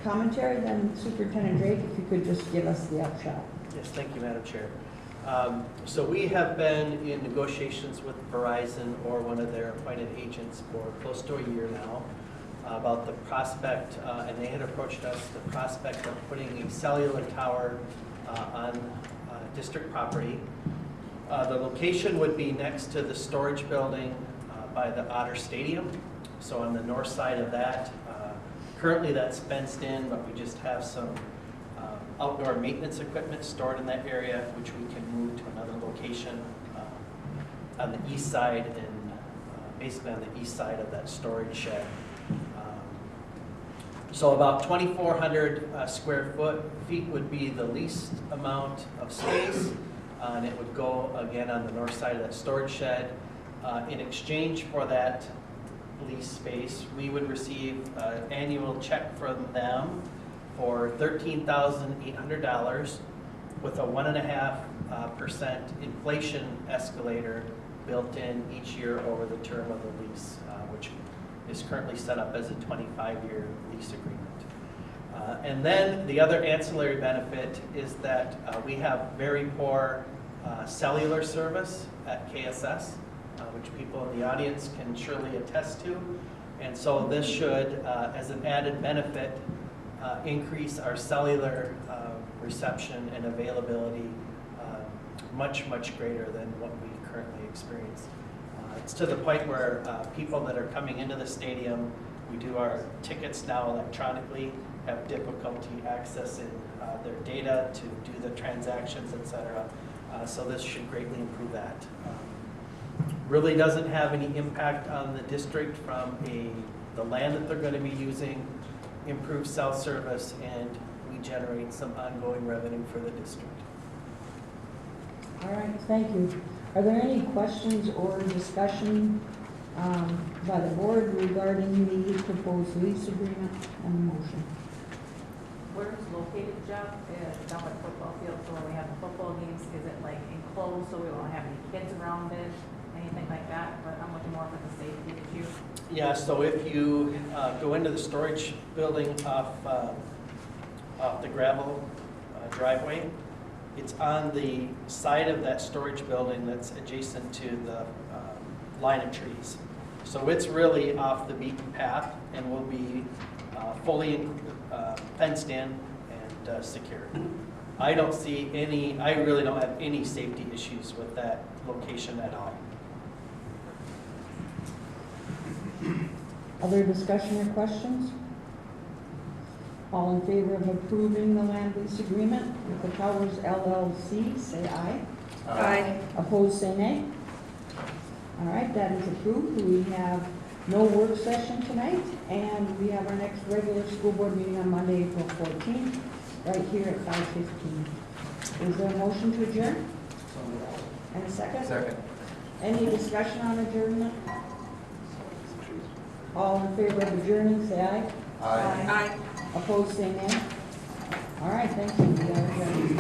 commentary, then Superintendent Drake, if you could just give us the upshot. Yes, thank you, Madam Chair. So we have been in negotiations with Verizon or one of their appointed agents for close to a year now about the prospect, and they had approached us, the prospect of putting a cellular tower on district property. The location would be next to the storage building by the Otter Stadium. So on the north side of that, currently that's fenced in, but we just have some outdoor maintenance equipment stored in that area, which we can move to another location on the east side and basically on the east side of that storage shed. So about 2,400 square feet would be the least amount of space. And it would go again on the north side of that storage shed. In exchange for that lease space, we would receive an annual check from them for $13,800 with a 1.5% inflation escalator built in each year over the term of the lease, which is currently set up as a 25-year lease agreement. And then the other ancillary benefit is that we have very poor cellular service at KSS, which people in the audience can surely attest to. And so this should, as an added benefit, increase our cellular reception and availability much, much greater than what we currently experience. It's to the point where people that are coming into the stadium, we do our tickets now electronically, have difficulty accessing their data to do the transactions, etc. So this should greatly improve that. Really doesn't have any impact on the district from the land that they're going to be using, improved cell service, and we generate some ongoing revenue for the district. All right, thank you. Are there any questions or discussion by the board regarding the proposed lease agreement and motion? Where it's located, Jeff, down by the football field, so when we have the football games, is it like enclosed, so we won't have any kids around it, anything like that? But I'm looking more for the safety issue. Yeah, so if you go into the storage building off the gravel driveway, it's on the side of that storage building that's adjacent to the line of trees. So it's really off the beaten path and will be fully fenced in and secured. I really don't have any safety issues with that location at all. Other discussion or questions? All in favor of approving the land lease agreement with the Towers LLC, say aye. Aye. Opposed, say nay. All right, that is approved. We have no work session tonight, and we have our next regular school board meeting on Monday, April 14th, right here at 5:15. Is there a motion to adjourn? And a second? Second. Any discussion on adjournment? All in favor of adjourning, say aye. Aye. Aye. Opposed, say nay. All right, thank you. We are adjourned.